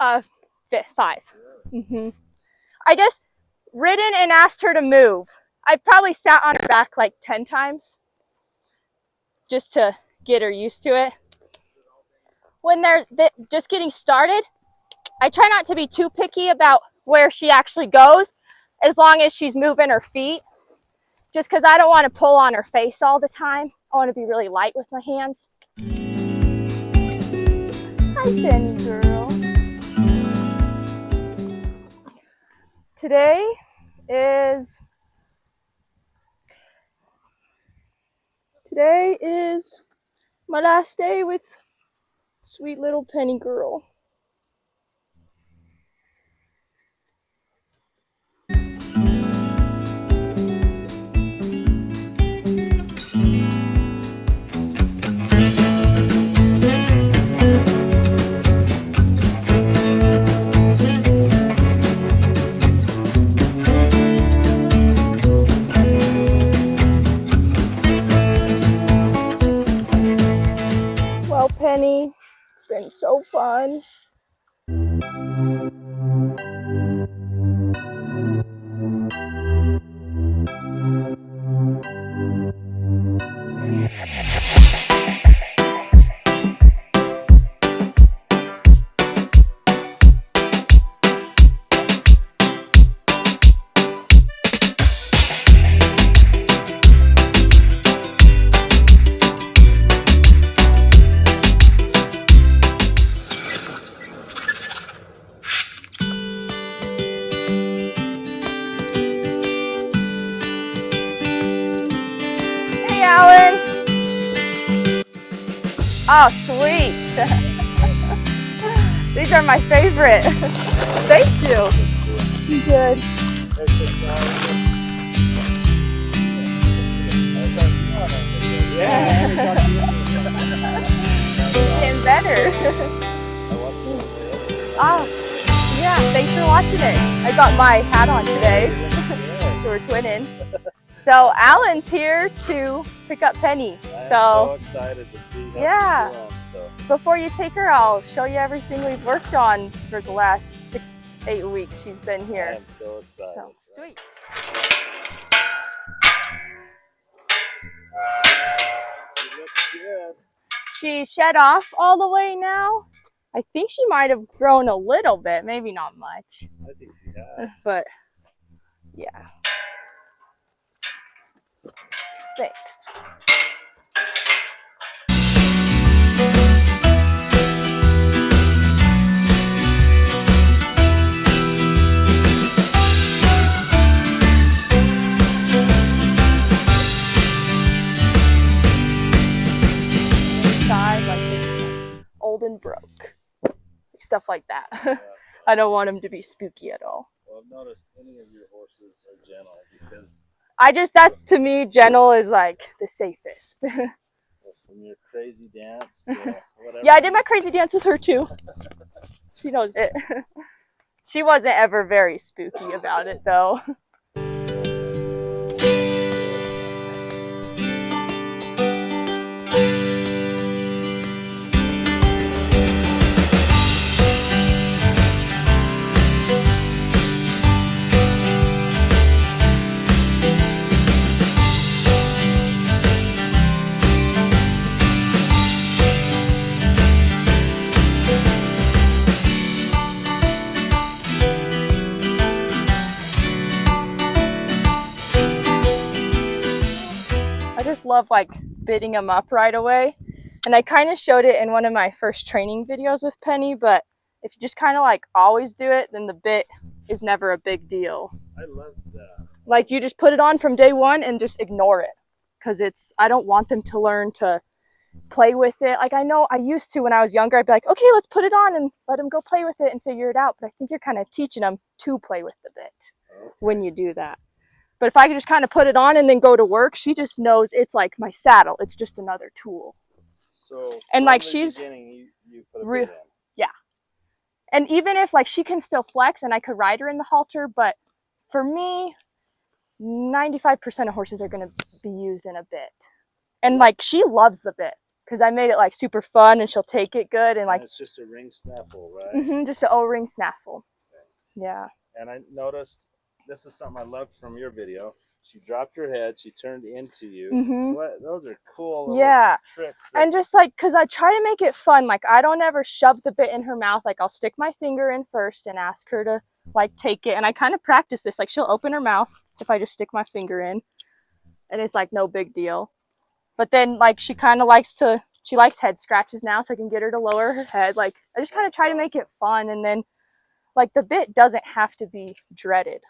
5. I just ridden and asked her to move. I've probably sat on her back like 10 times just to get her used to it. When they're just getting started, I try not to be too picky about where she actually goes, as long as she's moving her feet, just because I don't want to pull on her face all the time. I want to be really light with my hands. Hi, Penny girl. Today is my last day with sweet little Penny girl. Well, Penny, it's been so fun. Alan. Oh, sweet. These are my favorite. Thank you. Good. Getting better. Oh, yeah. Thanks for watching it. I got my hat on today, so we're twinning. So Alan's here to pick up Penny. I'm so excited to see how she's doing, so. Before you take her, I'll show you everything we've worked on for the last 6-8 weeks she's been here. I'm so excited. So, sweet. She looks good. She shed off all the way now. I think she might have grown a little bit, maybe not much. I think she has. But yeah. Thanks. Inside, like it's old and broke. Stuff like that. Yeah, I don't want them to be spooky at all. well, I've noticed any of your horses are gentle because that's to me, gentle is like the safest. from your crazy dance to whatever. Yeah, I did my crazy dance with her too. She knows it. She wasn't ever very spooky about it though. I just love like bitting them up right away, and I kind of showed it in one of my first training videos with Penny, but if you just kind of like always do it, then the bit is never a big deal. I love that. Like you just put it on from day one and just ignore it, because I don't want them to learn to play with it. Like I know I used to when I was younger, I'd be like, okay, let's put it on and let them go play with it and figure it out, but I think you're kind of teaching them to play with the bit when you do that. But if I could just kind of put it on and then go to work, she just knows it's like my saddle. It's just another tool. So, and like from the she's beginning, you put a bit in. Yeah. And even if like she can still flex and I could ride her in the halter, but for me, 95% of horses are going to be used in a bit. And like she loves the bit. because I made it like super fun and she'll take it good and like. And it's just a ring snaffle, right? Just an O-ring snaffle. Yeah. And I noticed this is something I loved from your video. She dropped her head. She turned into you. Those are cool little tricks. And just like, because I try to make it fun. Like, I don't ever shove the bit in her mouth. Like, I'll stick my finger in first and ask her to, like, take it. And I kind of practice this. Like, she'll open her mouth if I just stick my finger in. And it's, like, no big deal. But then, like, she kind of likes to, she likes head scratches now, so I can get her to lower her head. Like, I just kind of try to make it fun. And then, like, the bit doesn't have to be dreaded.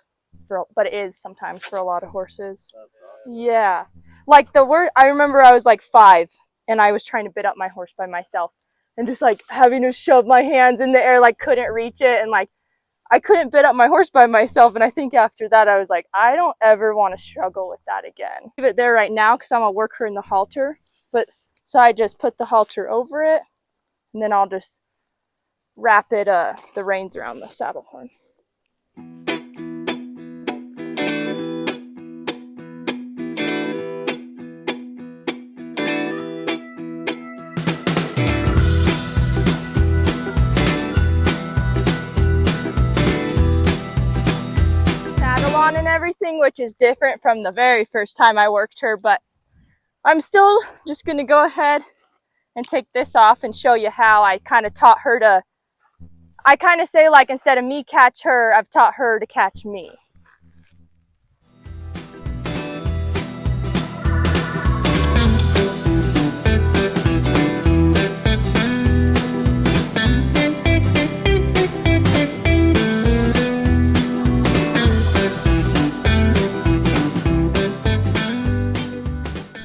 But it is sometimes for a lot of horses. That's awesome. Yeah. Like I remember I was like 5 and I was trying to bit up my horse by myself and just like having to shove my hands in the air, like couldn't reach it. And like, I couldn't bit up my horse by myself. And I think after that, I was like, I don't ever want to struggle with that again. Leave it there right now because I'm going to work her in the halter. But so I just put the halter over it and then I'll just wrap it, the reins around the saddle horn. And everything, which is different from the very first time I worked her, but I'm still just going to go ahead and take this off and show you how I kind of taught her to, I kind of say like instead of me catch her, I've taught her to catch me.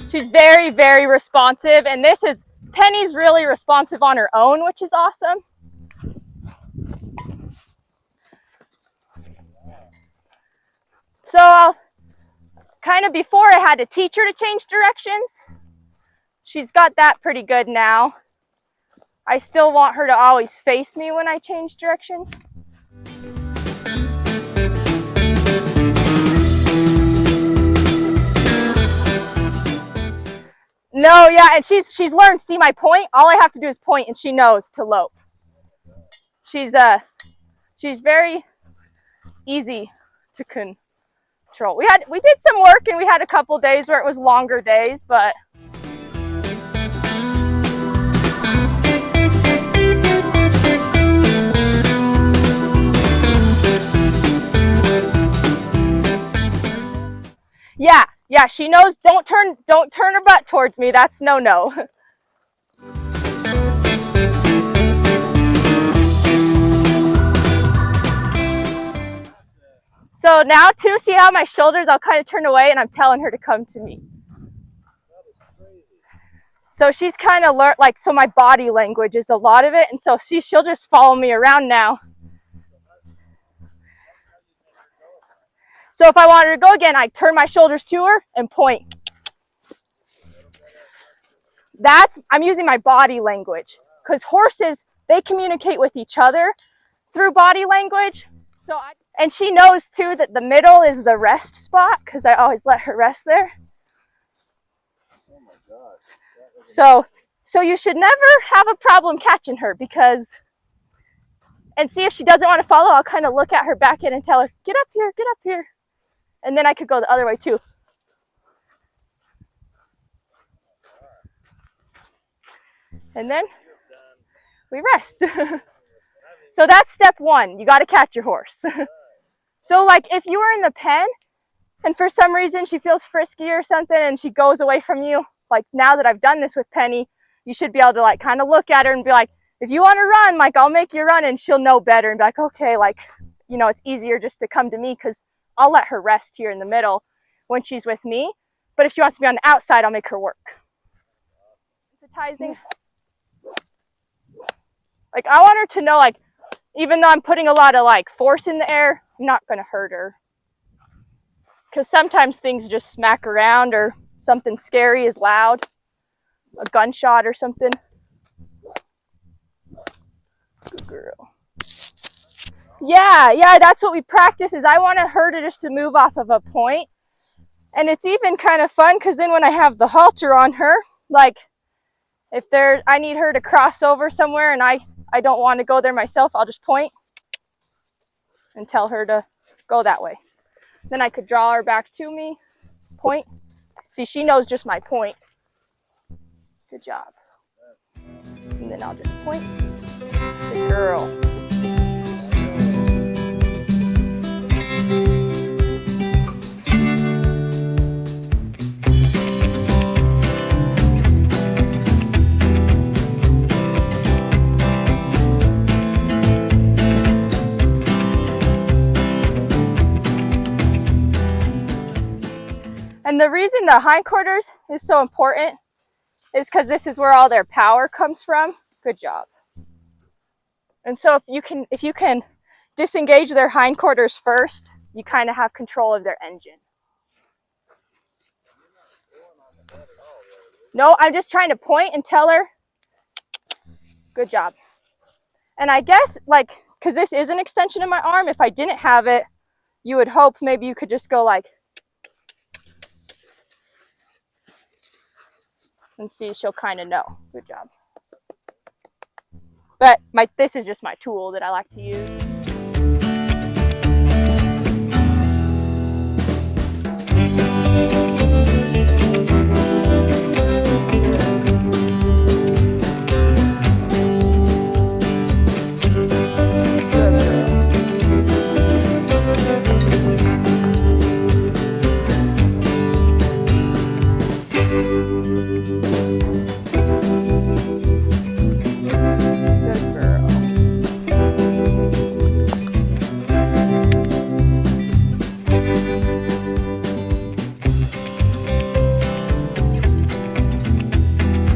She's very, very responsive, and Penny's really responsive on her own, which is awesome. So kind of before I had to teach her to change directions. She's got that pretty good now. I still want her to always face me when I change directions. No, yeah, and she's learned, see my point? All I have to do is point and she knows to lope. She's very easy to control. We did some work and we had a couple days where it was longer days, but yeah, she knows don't turn her butt towards me. That's no. So now too, see how my shoulders, I'll kind of turn away and I'm telling her to come to me. So she's kind of learned, like, so my body language is a lot of it. And so she'll just follow me around now. So if I want her to go again, I turn my shoulders to her and point. I'm using my body language because horses, they communicate with each other through body language. And she knows too that the middle is the rest spot because I always let her rest there. Oh my gosh. So you should never have a problem catching her because, and see if she doesn't want to follow, I'll kind of look at her back in and tell her, get up here, get up here. And then I could go the other way too. And then we rest. So that's step 1. You got to catch your horse. So like if you were in the pen and for some reason she feels frisky or something and she goes away from you, like now that I've done this with Penny, you should be able to like kind of look at her and be like, if you want to run, like I'll make you run, and she'll know better and be like, okay, like, you know, it's easier just to come to me because I'll let her rest here in the middle when she's with me. But if she wants to be on the outside, I'll make her work. Sensitizing. Like I want her to know, like, even though I'm putting a lot of like force in the air, I'm not going to hurt her. Because sometimes things just smack around or something scary is loud. A gunshot or something. Good girl. Yeah, that's what we practice is I want her to just to move off of a point. And it's even kind of fun because then when I have the halter on her, like If I need her to cross over somewhere and I don't want to go there myself, I'll just point and tell her to go that way. Then I could draw her back to me, point. See, she knows just my point. Good job. And then I'll just point. Good girl. And the reason the hindquarters is so important is because this is where all their power comes from. Good job. And so if you can disengage their hindquarters first, you kind of have control of their engine. No, I'm just trying to point and tell her. Good job. And I guess, like, because this is an extension of my arm, if I didn't have it, you would hope maybe you could just go like, and see, she'll kind of know. Good job. But this is just my tool that I like to use.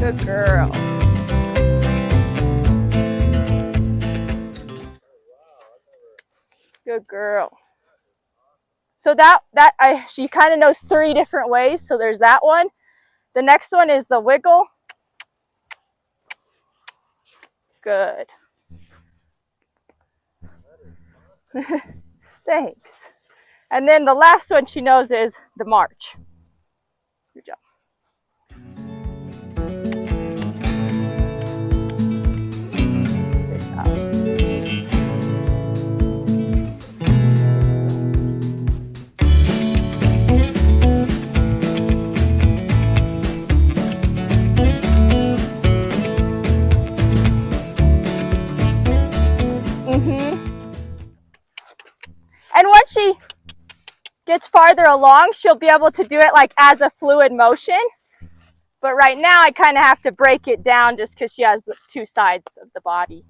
Good girl. Good girl. So she kind of knows 3 different ways. So there's that one. The next one is the wiggle. Good. Thanks. And then the last one she knows is the march. Good job. And once she gets farther along, she'll be able to do it like as a fluid motion. But right now I kind of have to break it down just because she has the 2 sides of the body.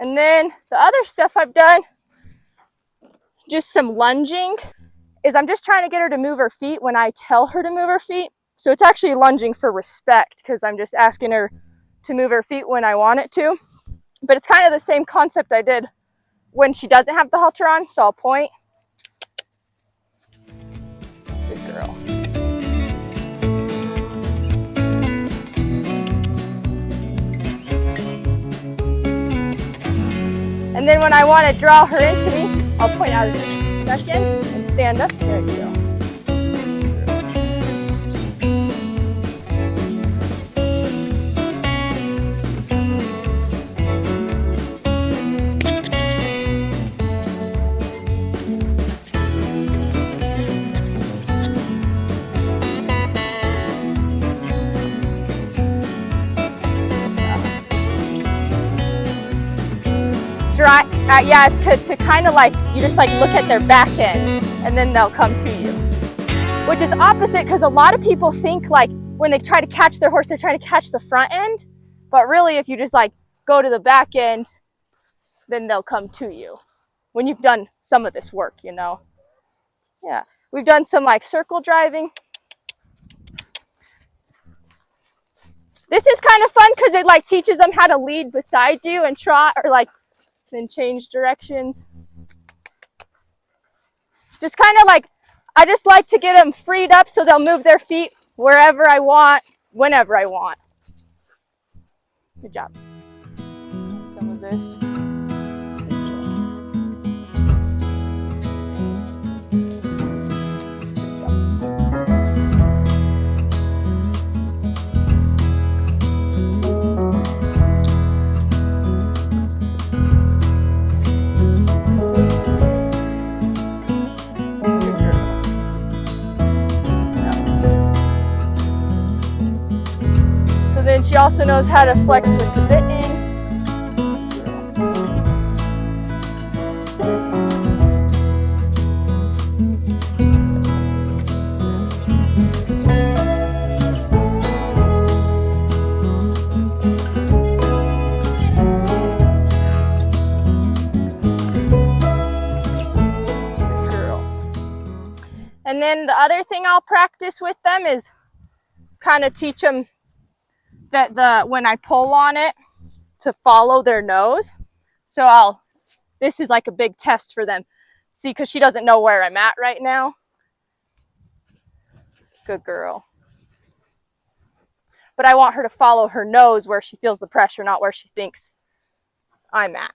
And then the other stuff I've done, just some lunging, is I'm just trying to get her to move her feet when I tell her to move her feet. So it's actually lunging for respect because I'm just asking her to move her feet when I want it to. But it's kind of the same concept I did when she doesn't have the halter on. So I'll point. Good girl. And then when I want to draw her into me, I'll point out just back in and stand up. There you go. Yeah, it's to kind of like, you just like look at their back end and then they'll come to you. Which is opposite because a lot of people think like when they try to catch their horse, they're trying to catch the front end. But really, if you just like go to the back end, then they'll come to you when you've done some of this work, you know. Yeah, we've done some like circle driving. This is kind of fun because it like teaches them how to lead beside you and trot, or like then change directions. Just kind of like, I just like to get them freed up so they'll move their feet wherever I want, whenever I want. Good job. Some of this. And she also knows how to flex with the bitten. And then the other thing I'll practice with them is kind of teach them that when I pull on it to follow their nose. So this is like a big test for them. See, because she doesn't know where I'm at right now. Good girl. But I want her to follow her nose where she feels the pressure, not where she thinks I'm at.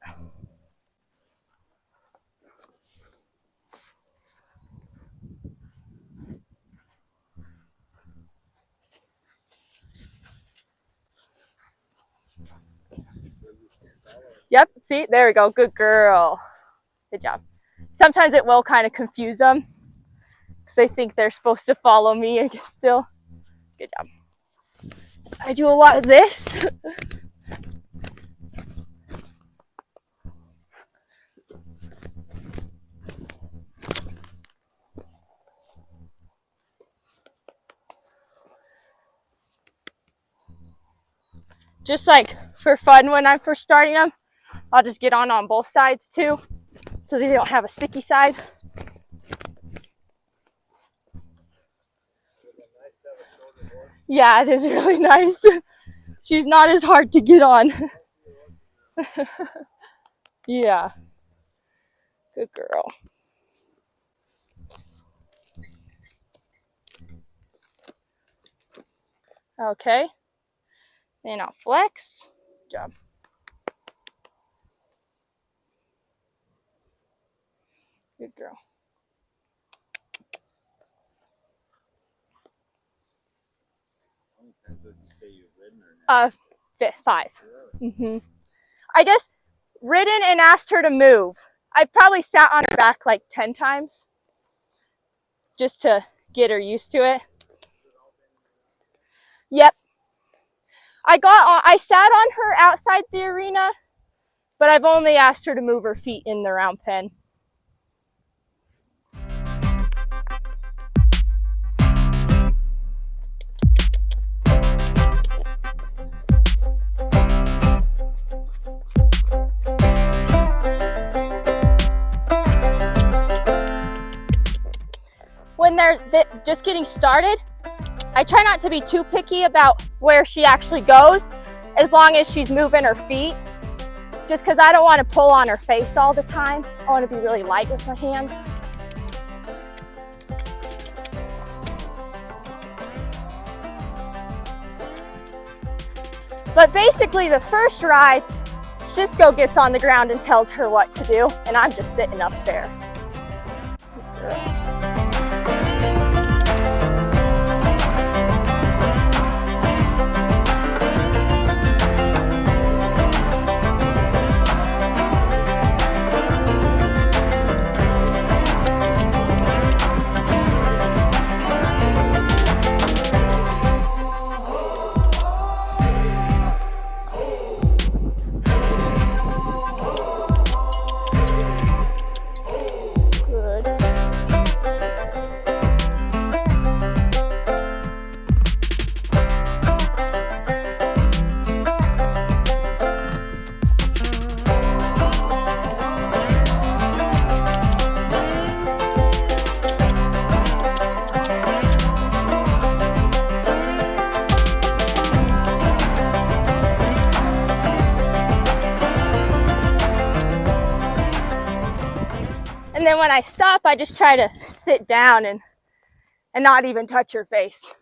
Yep, see, there we go. Good girl. Good job. Sometimes it will kind of confuse them because they think they're supposed to follow me still. Good job. I do a lot of this. Just like for fun when I'm first starting them, I'll just get on both sides too, so they don't have a sticky side. Yeah, it is really nice. She's not as hard to get on. Yeah. Good girl. Okay. Then I'll flex. Good job. Good girl. How many times would you say you've ridden her now? 5. Really? I just ridden and asked her to move. I've probably sat on her back like 10 times just to get her used to it. Yep. I sat on her outside the arena, but I've only asked her to move her feet in the round pen. When they're just getting started, I try not to be too picky about where she actually goes, as long as she's moving her feet, just because I don't want to pull on her face all the time. I want to be really light with my hands. But basically the first ride, Cisco gets on the ground and tells her what to do, and I'm just sitting up there. then when I stop, I just try to sit down and not even touch her face.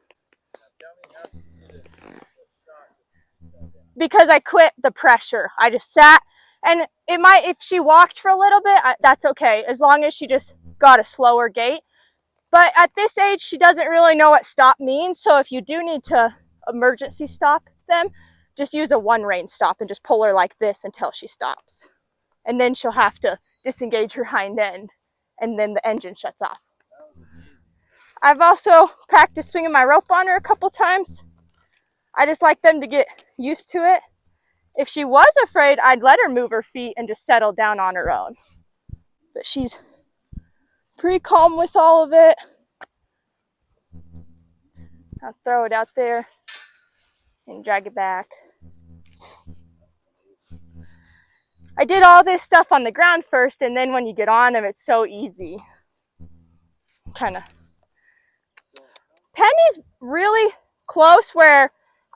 Because I quit the pressure. I just sat, and it might, if she walked for a little bit, that's okay, as long as she just got a slower gait. But at this age, she doesn't really know what stop means. So if you do need to emergency stop them, just use a one rein stop and just pull her like this until she stops. And then she'll have to disengage her hind end, and then the engine shuts off. I've also practiced swinging my rope on her a couple times. I just like them to get used to it. If she was afraid, I'd let her move her feet and just settle down on her own. But she's pretty calm with all of it. I'll throw it out there and drag it back. I did all this stuff on the ground first, and then when you get on them, it's so easy. Kind of. Penny's really close where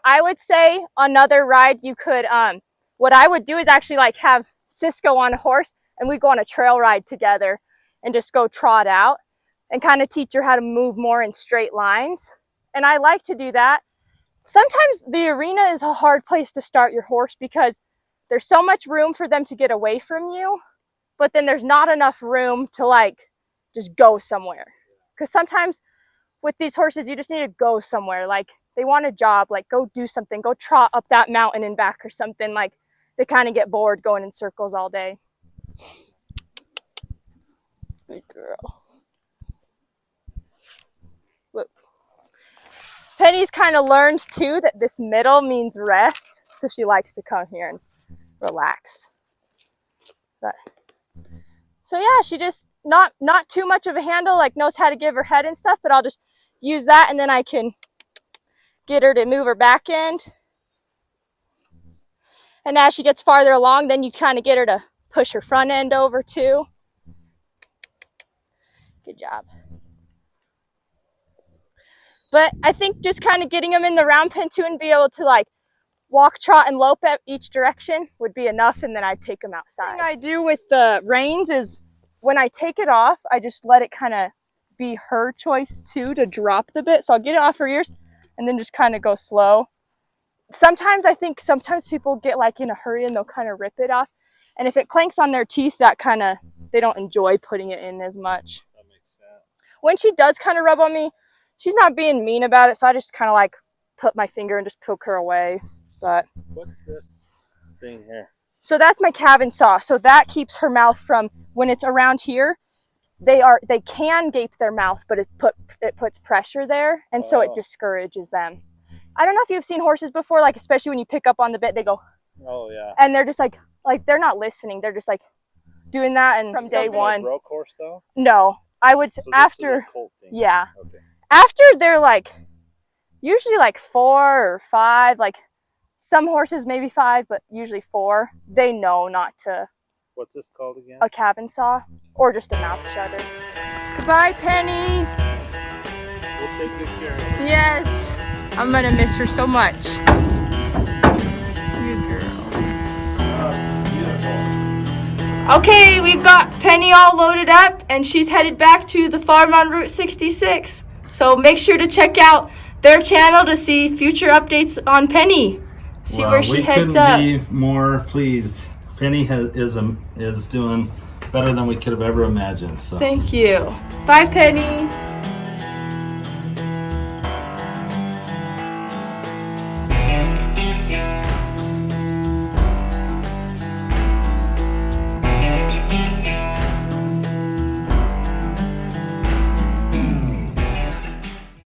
I would say another ride you could, what I would do is actually like have Cisco on a horse and we'd go on a trail ride together and just go trot out and kind of teach her how to move more in straight lines. And I like to do that. Sometimes the arena is a hard place to start your horse because there's so much room for them to get away from you, but then there's not enough room to like just go somewhere. Because sometimes with these horses, you just need to go somewhere. Like they want a job, like go do something, go trot up that mountain and back or something. Like they kind of get bored going in circles all day. Good girl. Whoop. Penny's kind of learned too that this middle means rest. So she likes to come here and relax. But so yeah, she just not too much of a handle, like knows how to give her head and stuff, but I'll just use that and then I can get her to move her back end. And as she gets farther along, then you kind of get her to push her front end over too. Good job. But I think just kind of getting them in the round pen too and be able to like walk, trot, and lope at each direction would be enough, and then I'd take them outside. The thing I do with the reins is when I take it off, I just let it kind of be her choice too to drop the bit. So I'll get it off her ears and then just kind of go slow. Sometimes I think people get like in a hurry and they'll kind of rip it off. And if it clanks on their teeth, that kind of, they don't enjoy putting it in as much. That makes sense. When she does kind of rub on me, she's not being mean about it. So I just kind of like put my finger and just poke her away. But what's this thing here? So that's my calving saw. So that keeps her mouth from, when it's around here, they can gape their mouth, but it puts pressure there, and so it discourages them. I don't know if you've seen horses before, like especially when you pick up on the bit, they go, oh yeah, and they're just like they're not listening. They're just like doing that, and from day one. A broke horse though? No, I would so after. This is a colt thing. Yeah. Okay. After they're like usually like 4 or 5, like some horses maybe 5, but usually 4. They know not to. What's this called again? A calving saw, or just a mouth shutter. Goodbye, Penny. We'll take good care of her. Yes, I'm gonna miss her so much. Good girl. Oh, beautiful. Okay, we've got Penny all loaded up, and she's headed back to the farm on Route 66. So make sure to check out their channel to see future updates on Penny. See where she heads up. We couldn't be more pleased. Penny is doing better than we could have ever imagined. So. Thank you. Bye, Penny.